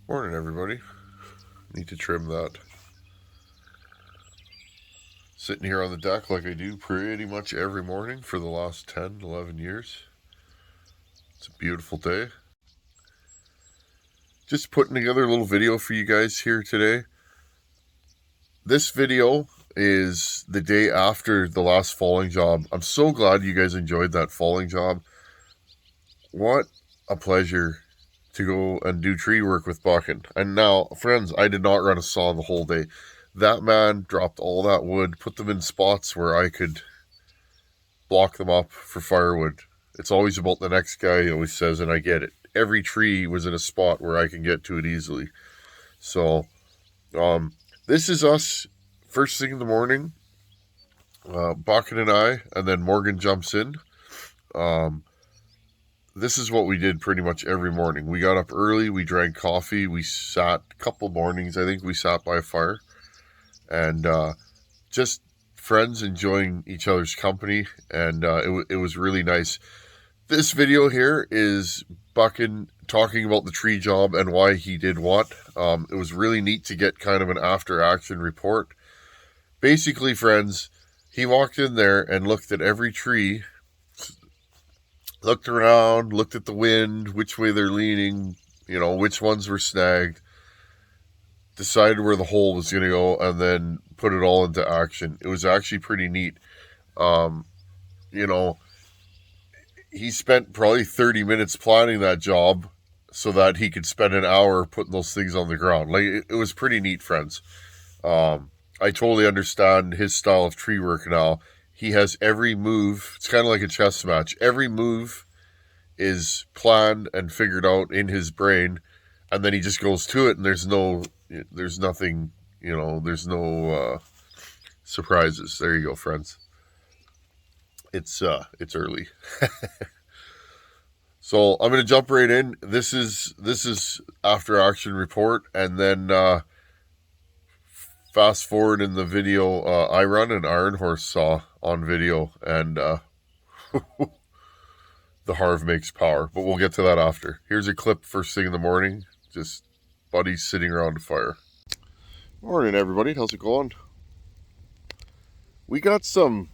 Morning, everybody. Need to trim that. Sitting here on the deck like I do pretty much every morning for the last 10, 11 years. It's a beautiful day. Just putting together a little video for you guys here today. This video is the day after the last falling job. I'm so glad you guys enjoyed that falling job. What a pleasure to go and do tree work with Buckin. And now, friends, I did not run a saw the whole day. That man dropped all that wood, put them in spots where I could block them up for firewood. It's always about the next guy, he always says, and I get it. Every tree was in a spot where I can get to it easily. So, this is us first thing in the morning. Buckin and I, and then Morgan jumps in. This is what we did pretty much every morning. We got up early, we drank coffee, we sat a couple mornings, I think we sat by a fire, and just friends enjoying each other's company, and it was really nice. This video here is Buckin talking about the tree job and why he did what. It was really neat to get kind of an after-action report. Basically, friends, he walked in there and looked at every tree, looked around, looked at the wind, which way they're leaning, which ones were snagged, decided where the hole was going to go, and then put it all into action. It was actually pretty neat. He spent probably 30 minutes planning that job so that he could spend an hour putting those things on the ground. Like, it was pretty neat, friends. I totally understand his style of tree work now. He has every move. It's kind of like a chess match. Every move is planned and figured out in his brain, and then he just goes to it, and there's no surprises. There you go, friends. It's early. So I'm going to jump right in. This is after action report, and then fast forward in the video, I run an Ironhorse saw on video, and the Harv makes power, but we'll get to that after. Here's a clip first thing in the morning, just buddies sitting around a fire. Morning, everybody. How's it going? We got some,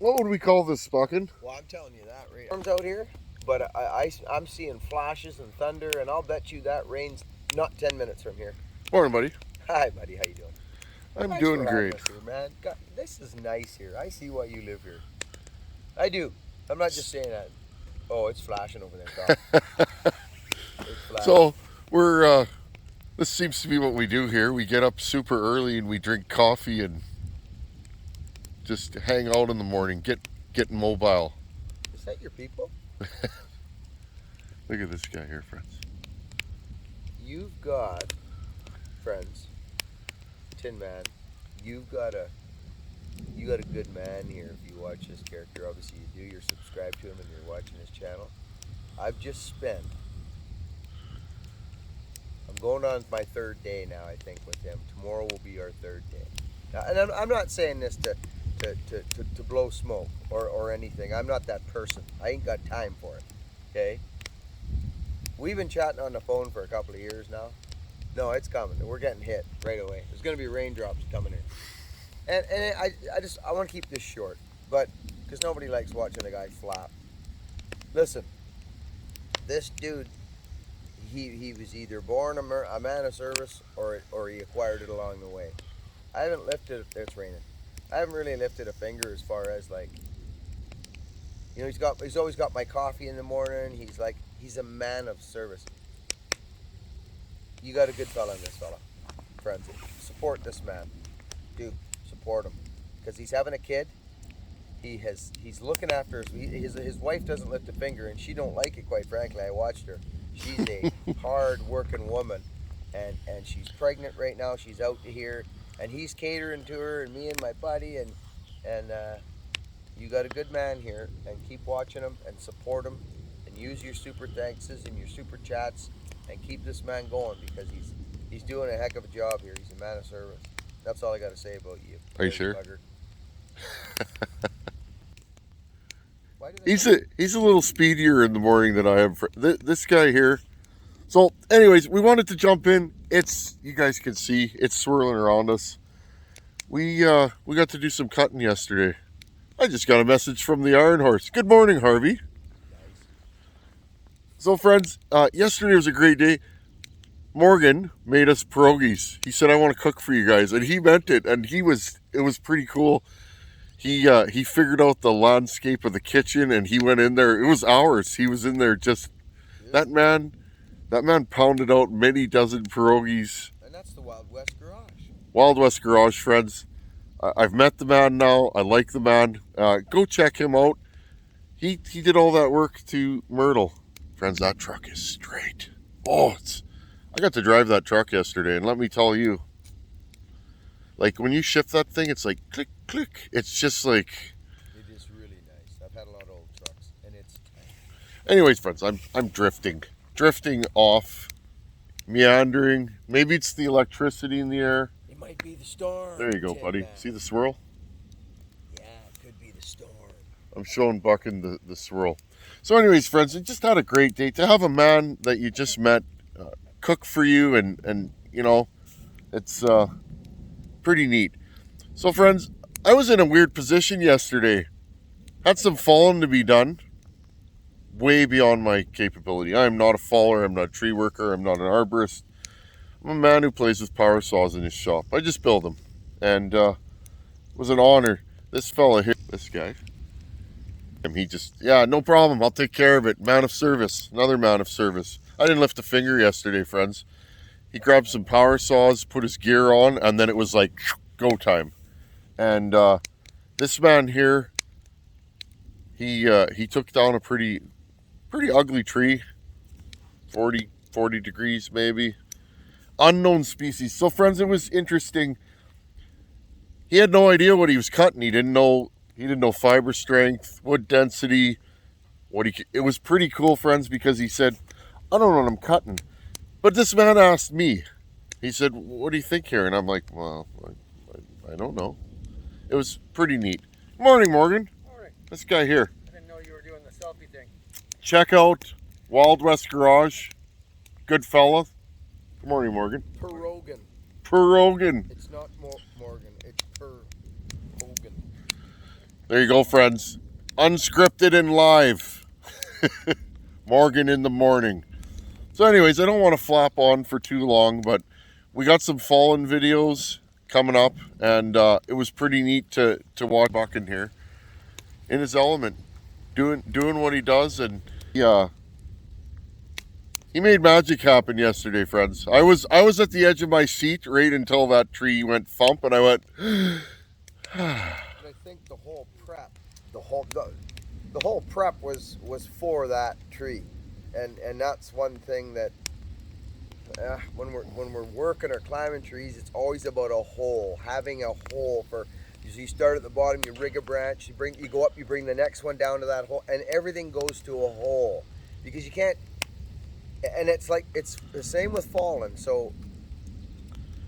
what would we call this, Buckin? Well, I'm telling you that right. Storms out here, but I'm seeing flashes and thunder, and I'll bet you that rain's not 10 minutes from here. Morning, buddy. Hi, buddy. How you doing? I'm doing great. Here, man. God, this is nice here. I see why you live here. I do. I'm not just saying that. Oh, it's flashing over there. So we're this seems to be what we do here. We get up super early and we drink coffee and just hang out in the morning, get mobile. Is that your people? Look at this guy here, friends. You've got, friends, Tinman, you got a good man here. If you watch this character, obviously you do. You're subscribed to him and you're watching his channel. I'm going on my third day now, I think, with him. Tomorrow will be our third day. Now, and I'm not saying this to blow smoke or anything. I'm not that person. I ain't got time for it. Okay? We've been chatting on the phone for a couple of years now. No, it's coming. We're getting hit right away. There's going to be raindrops coming in. And I want to keep this short, but because nobody likes watching a guy flap. Listen, this dude, he was either born a man of service or he acquired it along the way. I haven't lifted, it's raining. I haven't really lifted a finger as far as like, he's always got my coffee in the morning. He's a man of service. You got a good fella in this fella, friends. Support this man. Dude, support him. Because he's having a kid. He's looking after his wife doesn't lift a finger, and she don't like it, quite frankly. I watched her. She's a hard-working woman, and she's pregnant right now. She's out here, and he's catering to her, and me and my buddy, and you got a good man here, and keep watching him and support him, and use your super thankses and your super chats, and keep this man going, because he's doing a heck of a job here. He's a man of service. That's all I got to say about you. Are you sure? He's a little speedier in the morning than I am. This guy here So anyways, we wanted to jump in. You guys can see, it's swirling around us. We got to do some cutting yesterday. I just got a message from the Ironhorse. Good morning, Harvey. So friends, yesterday was a great day. Morgan made us pierogies. He said, I want to cook for you guys. And he meant it. And it was pretty cool. He figured out the landscape of the kitchen and he went in there. It was hours. He was in there that man pounded out many dozen pierogies. And that's the Wild West Garage. Wild West Garage, friends. I've met the man now. I like the man. Go check him out. He did all that work to Myrtle. Friends, that truck is straight. Oh, I got to drive that truck yesterday, and let me tell you, like when you shift that thing, it's like click, click. It's just like... It is really nice. I've had a lot of old trucks, and it's tight. Anyways, friends, I'm drifting off, meandering. Maybe it's the electricity in the air. It might be the storm. There you go, buddy. See the swirl? Yeah, it could be the storm. I'm showing Buckin the swirl. So anyways, friends, it just had a great day. To have a man that you just met cook for you and you know, it's pretty neat. So friends, I was in a weird position yesterday. Had some falling to be done. Way beyond my capability. I am not a faller, I'm not a tree worker, I'm not an arborist. I'm a man who plays with power saws in his shop. I just build them. And it was an honor. This fella here, this guy, he just, yeah, no problem, I'll take care of it. Man of service, another man of service. I didn't lift a finger yesterday, friends. He grabbed some power saws, put his gear on, and then it was like, go time. And this man here, he took down a pretty ugly tree, 40 degrees maybe. Unknown species. So friends, it was interesting. He had no idea what he was cutting. He didn't know fiber strength, wood density. It was pretty cool, friends, because he said, I don't know what I'm cutting. But this man asked me. He said, what do you think here? And I'm like, well, I don't know. It was pretty neat. Morning, Morgan. Morning. This guy here. I didn't know you were doing the selfie thing. Check out Wild West Garage. Good fella. Good morning, Morgan. Pierogan. It's not Morgan. It's Pierogan. There you go, friends. Unscripted and live. Morgan in the morning. So anyways, I don't want to flap on for too long, but we got some fallen videos coming up, and it was pretty neat to watch Buckin here in his element, doing what he does, and he made magic happen yesterday, friends. I was at the edge of my seat right until that tree went thump, and I went. I think the whole prep was for that tree, and that's one thing that when we're working or climbing trees, it's always about a hole, having a hole for. You start at the bottom, you rig a branch, you go up, you bring the next one down to that hole, and everything goes to a hole, because you can't. And it's like, it's the same with falling. So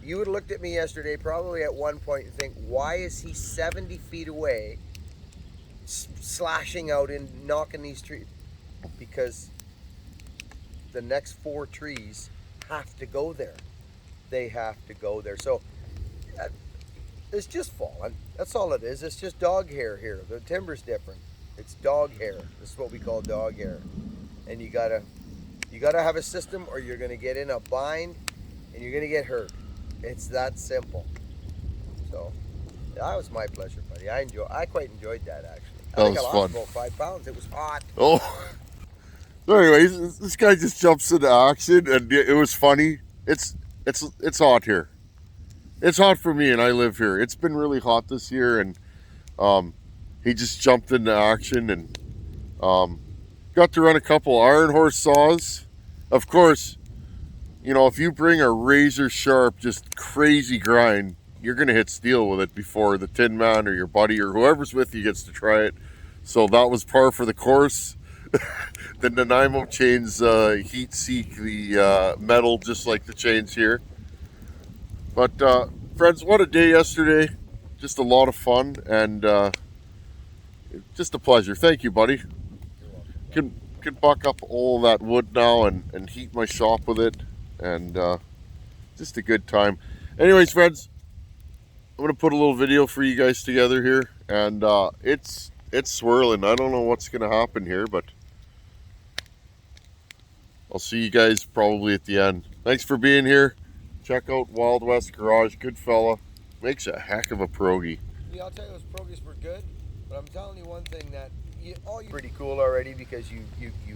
you would have looked at me yesterday probably at one point and think, why is he 70 feet away slashing out and knocking these trees? Because the next 4 trees have to go there. They have to go there. So it's just falling. That's all it is. It's just dog hair here. The timber's different. It's dog hair. This is what we call dog hair. And you gotta have a system, or you're gonna get in a bind and you're gonna get hurt. It's that simple. So that was my pleasure, buddy. I quite enjoyed that, actually. I think I lost about 5 pounds. It was hot. Oh. So anyways, this guy just jumps into action, and it was funny. It's hot here. It's hot for me, and I live here. It's been really hot this year, and he just jumped into action, and got to run a couple Ironhorse saws. Of course, you know, if you bring a razor sharp, just crazy grind, you're gonna hit steel with it before the Tinman or your buddy or whoever's with you gets to try it. So that was par for the course. The Nanaimo chains heat seek the metal just like the chains here. But friends, what a day yesterday. Just a lot of fun, and just a pleasure. Thank you, buddy. Good can buck up all that wood now and heat my shop with it, and just a good time. Anyways, friends, I'm gonna put a little video for you guys together here, and it's swirling. I don't know what's gonna happen here, but I'll see you guys probably at the end. Thanks for being here. Check out Wild West Garage. Good fella. Makes a heck of a pierogi. Yeah, I'll tell you, those pierogies were good, but I'm telling you one thing, that you're pretty cool already, because you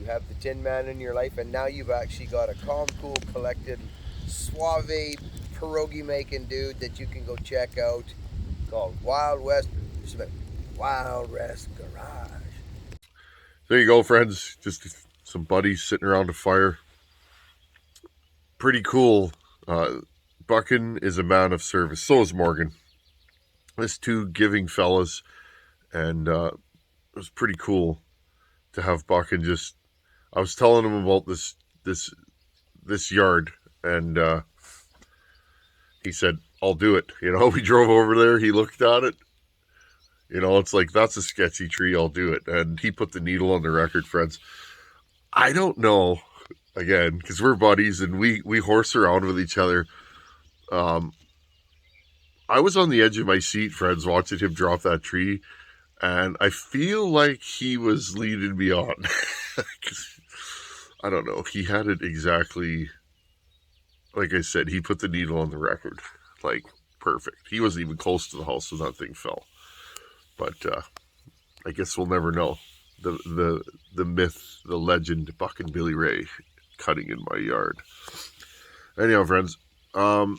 have the Tin Man in your life, and now you've actually got a calm, cool, collected, suave pierogi making dude that you can go check out, called Wild West Garage. There you go, friends. Just some buddies sitting around a fire. Pretty cool. Buckin is a man of service. So is Morgan. There's two giving fellas, and it was pretty cool to have Buckin just. I was telling him about this yard, and he said, "I'll do it." You know, we drove over there. He looked at it. You know, it's like, that's a sketchy tree. I'll do it, and he put the needle on the record, friends. I don't know. Again, because we're buddies and we horse around with each other. I was on the edge of my seat, friends, watching him drop that tree, and I feel like he was leading me on. I don't know. He had it exactly, like I said, he put the needle on the record. Like, perfect. He wasn't even close to the house when that thing fell. But I guess we'll never know. The myth, the legend, Buck and Billy Ray cutting in my yard. Anyhow, friends, what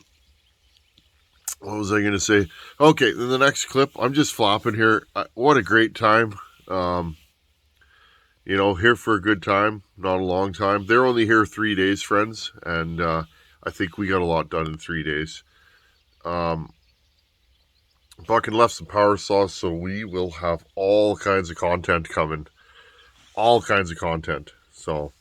was I going to say? Okay, in the next clip, I'm just flopping here. What a great time. You know, here for a good time, not a long time. They're only here 3 days, friends, and I think we got a lot done in 3 days. Buckin left some power saws, so we will have all kinds of content coming. All kinds of content. So,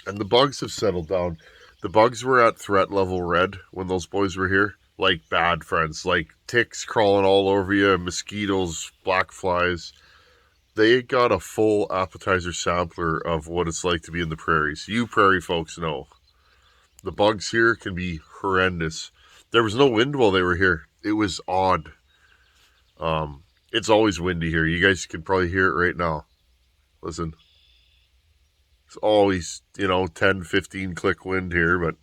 and the bugs have settled down. The bugs were at threat level red when those boys were here. Like, bad, friends. Like ticks crawling all over you, mosquitoes, black flies. They got a full appetizer sampler of what it's like to be in the prairies. You prairie folks know. The bugs here can be horrendous. There was no wind while they were here. It was odd. It's always windy here. You guys can probably hear it right now. Listen. It's always, 10, 15 click wind here, but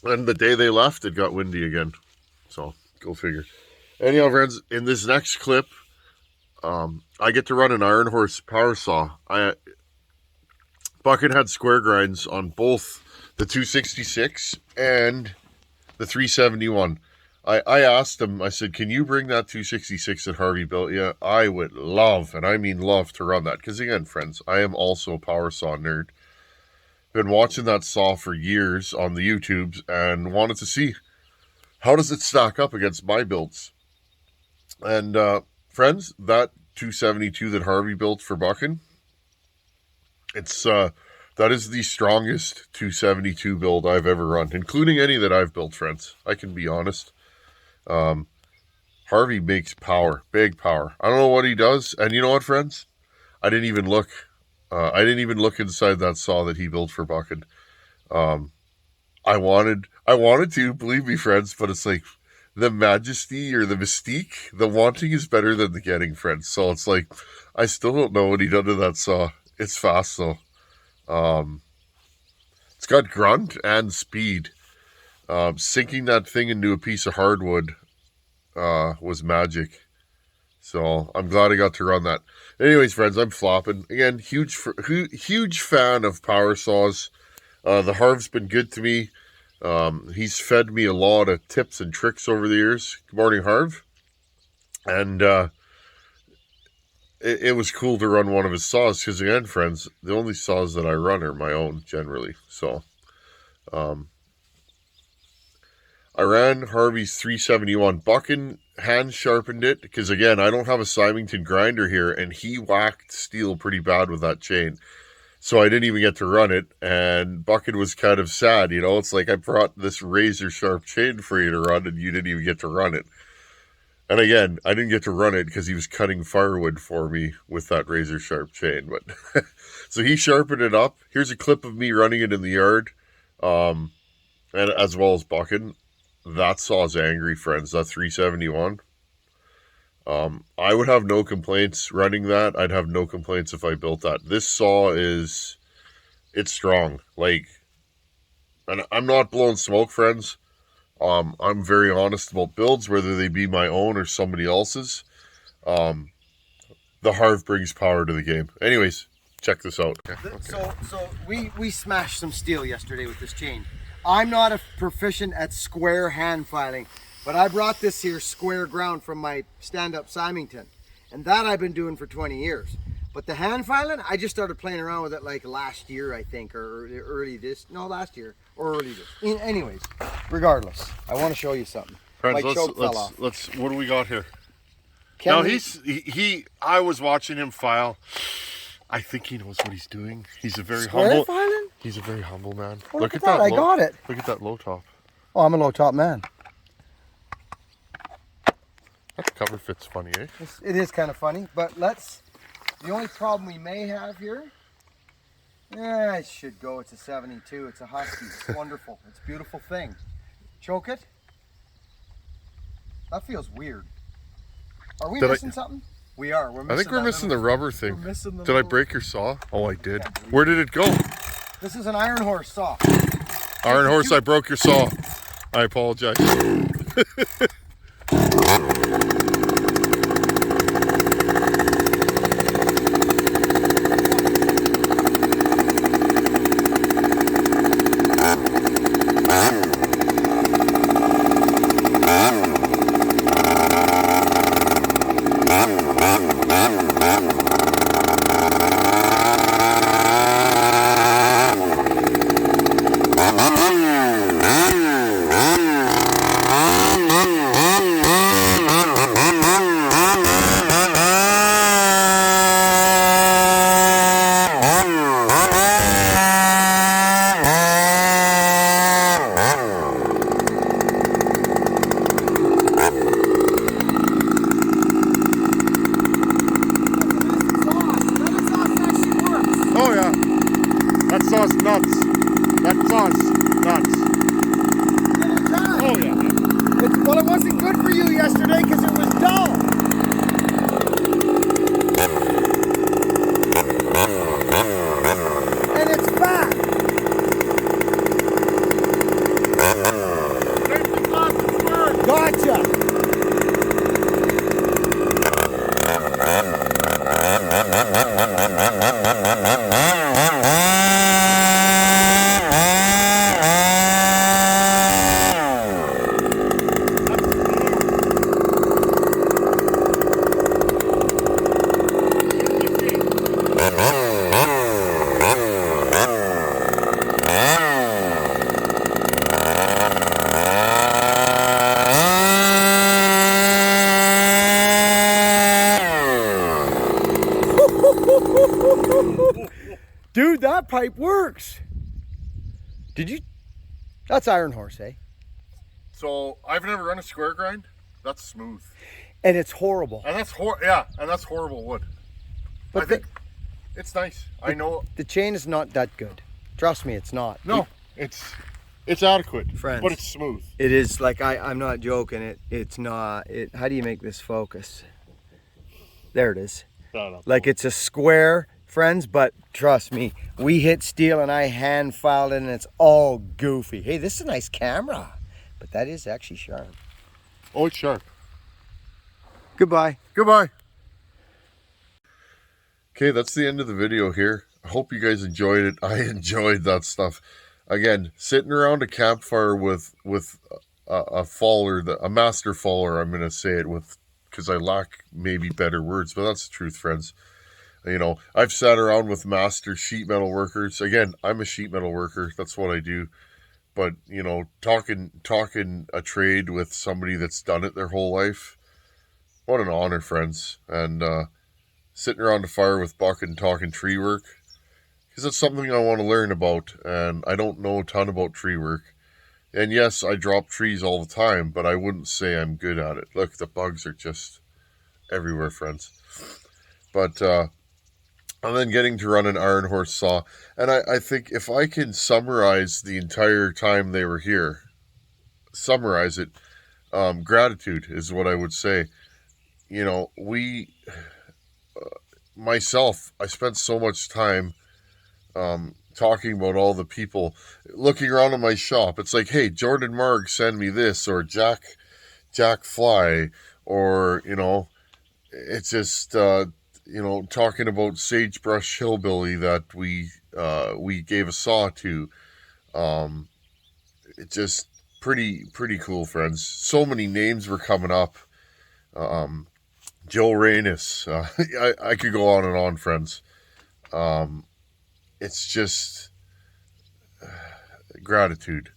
and the day they left, it got windy again. So, go figure. Anyhow, friends, in this next clip, I get to run an Ironhorse power saw. Buckin had square grinds on both the 266 and the 371. I asked him, I said, can you bring that 266 that Harvey built? Yeah, I would love, and I mean love, to run that. Because again, friends, I am also a power saw nerd. Been watching that saw for years on the YouTubes and wanted to see how does it stack up against my builds. And friends, that 272 that Harvey built for Buckin, it's that is the strongest 272 build I've ever run, including any that I've built, friends. I can be honest. Harvey makes power, big power. I don't know what he does, and you know what, friends? I didn't even look. I didn't even look inside that saw that he built for Buckin. I wanted to, believe me, friends, but it's like the majesty or the mystique, the wanting is better than the getting, friends. So it's like, I still don't know what he done to that saw. It's fast though. It's got grunt and speed. Sinking that thing into a piece of hardwood was magic. So I'm glad I got to run that. Anyways, friends, I'm flopping. Again, huge fan of power saws. The Harv's been good to me. He's fed me a lot of tips and tricks over the years. Good morning, Harv. And it was cool to run one of his saws because, again, friends, the only saws that I run are my own generally. So I ran Harvey's 371. Buckin hand sharpened it because, again, I don't have a Symington grinder here, and he whacked steel pretty bad with that chain. So I didn't even get to run it, and Buckin was kind of sad, It's like, I brought this razor sharp chain for you to run, and you didn't even get to run it. And again, I didn't get to run it because he was cutting firewood for me with that razor sharp chain. But so he sharpened it up. Here's a clip of me running it in the yard, and as well as bucking. That saw's angry, friends. That 371. I would have no complaints running that. I'd have no complaints if I built that. This saw it's strong. Like, and I'm not blowing smoke, friends. I'm very honest about builds, whether they be my own or somebody else's. The Harv brings power to the game. Anyways, check this out. Okay. So we smashed some steel yesterday with this chain. I'm not a proficient at square hand filing, but I brought this here square ground from my stand-up Symington, and that I've been doing for 20 years. But the hand filing, I just started playing around with it like last year, I think, or last year or early this. Anyways, regardless, I want to show you something. Friends, My choke fell off. let's. What do we got here? Now I was watching him file. I think he knows what he's doing. He's a very humble. Filing? He's a very humble man. Oh, look at that! I got it. Look at that low top. Oh, I'm a low top man. That cover fit's funny, eh? It is kind of funny, but the only problem we may have here, it should go. It's a 72. It's a Husky. It's wonderful. It's a beautiful thing. Choke it. That feels weird. Are we missing something? We are. I think we're missing the rubber thing. Did I break your saw? Oh, I did. Where did it go? This is an Ironhorse saw. Ironhorse, I broke your saw. I apologize. Saw's nuts. That saw's nuts. Oh yeah. Well, it wasn't good for you yesterday because it was dull. And it's fat. Gotcha. Dude, that pipe works. Did you? That's Ironhorse, eh? So I've never run a square grind. That's smooth. And it's horrible. And that's that's horrible wood. But I think it's nice. I know the chain is not that good. Trust me, it's not. No, it's adequate, friends, but it's smooth. It is, like, I'm not joking. It's not. How do you make this focus? There it is. Like, it's a square, friends, but trust me, we hit steel and I hand filed it and it's all goofy. Hey, this is a nice camera, but that is actually sharp. Oh, it's sharp. Goodbye. Goodbye. Okay, that's the end of the video here. I hope you guys enjoyed it. I enjoyed that stuff. Again, sitting around a campfire with a faller, a master faller, I'm going to say it with, because I lack maybe better words, but that's the truth, friends. You know, I've sat around with master sheet metal workers. Again, I'm a sheet metal worker. That's what I do. But, you know, talking a trade with somebody that's done it their whole life, what an honor, friends. And sitting around the fire with Buck and talking tree work, because it's something I want to learn about, and I don't know a ton about tree work. And yes, I drop trees all the time, but I wouldn't say I'm good at it. Look, the bugs are just everywhere, friends. But and then getting to run an Ironhorse saw, and I think if I can summarize the entire time they were here, summarize it, gratitude is what I would say. You know, myself, I spent so much time talking about all the people looking around in my shop. It's like, hey, Jordan Marg, send me this, or Jack Fly, or it's just talking about Sagebrush Hillbilly that we gave a saw to. Um, it's just pretty cool, friends. So many names were coming up. Um, Joe Reynes. I could go on and on, friends. Um, it's just gratitude,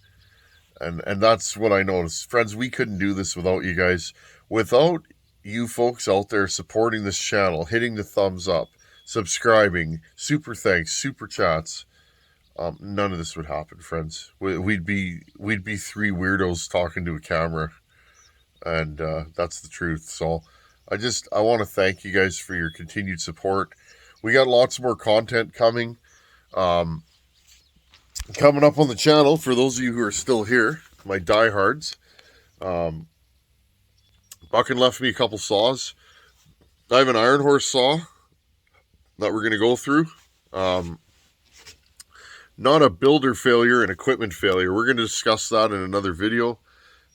and that's what I noticed, friends. We couldn't do this without you guys. Without you folks out there supporting this channel, hitting the thumbs up, subscribing, super thanks, super chats. None of this would happen, friends. We'd be three weirdos talking to a camera, and that's the truth. So I want to thank you guys for your continued support. We got lots more content coming. Coming up on the channel, for those of you who are still here, my diehards. Buckin left me a couple saws. I have an Ironhorse saw that we're going to go through. Not a builder failure, an equipment failure. We're going to discuss that in another video.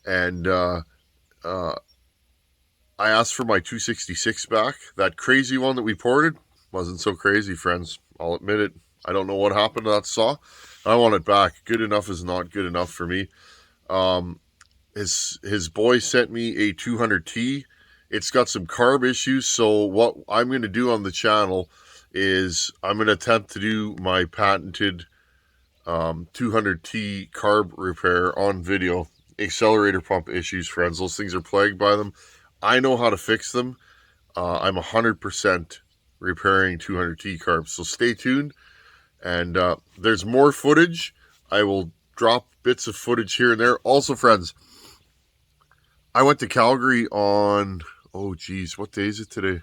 And I asked for my 266 back. That crazy one that we ported wasn't so crazy, friends. I'll admit it. I don't know what happened to that saw. I want it back. Good enough is not good enough for me. His boy sent me a 200T. It's got some carb issues, so what I'm going to do on the channel is I'm going to attempt to do my patented 200T carb repair on video. Accelerator pump issues, friends. Those things are plagued by them. I know how to fix them. I'm 100% repairing 200T carbs, so stay tuned. And there's more footage. I will drop bits of footage here and there. Also, friends, I went to Calgary on, what day is it today?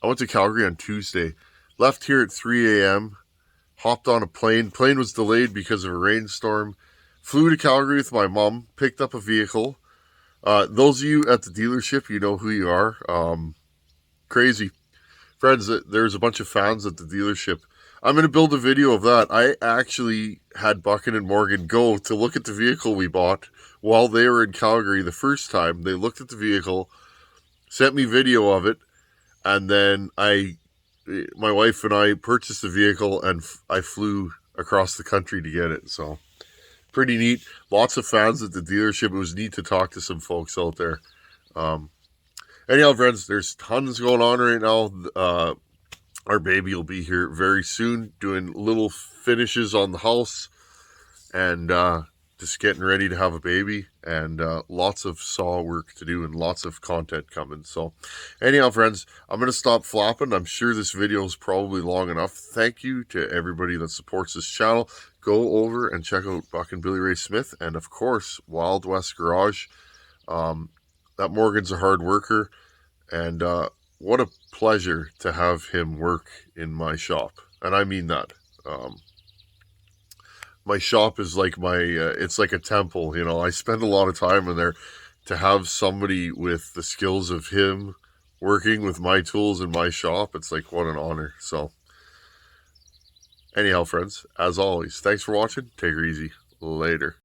I went to Calgary on Tuesday. Left here at 3 a.m. Hopped on a plane. Plane was delayed because of a rainstorm. Flew to Calgary with my mom. Picked up a vehicle. Those of you at the dealership, you know who you are. Crazy. Friends, there's a bunch of fans at the dealership. I'm going to build a video of that. I actually had Buckin and Morgan go to look at the vehicle we bought while they were in Calgary the first time. They looked at the vehicle, sent me video of it, and then my wife and I purchased the vehicle, and I flew across the country to get it. So, pretty neat. Lots of fans at the dealership. It was neat to talk to some folks out there. Anyhow, friends, there's tons going on right now. Our baby will be here very soon, doing little finishes on the house, and just getting ready to have a baby, and lots of saw work to do and lots of content coming. So anyhow, friends, I'm going to stop flopping. I'm sure this video is probably long enough. Thank you to everybody that supports this channel. Go over and check out Buck and Billy Ray Smith, and of course, Wild West Garage. That Morgan's a hard worker, and what a pleasure to have him work in my shop. And I mean that. My shop is like it's like a temple, I spend a lot of time in there. To have somebody with the skills of him working with my tools in my shop, it's like, what an honor. So anyhow, friends, as always, thanks for watching. Take her easy. Later.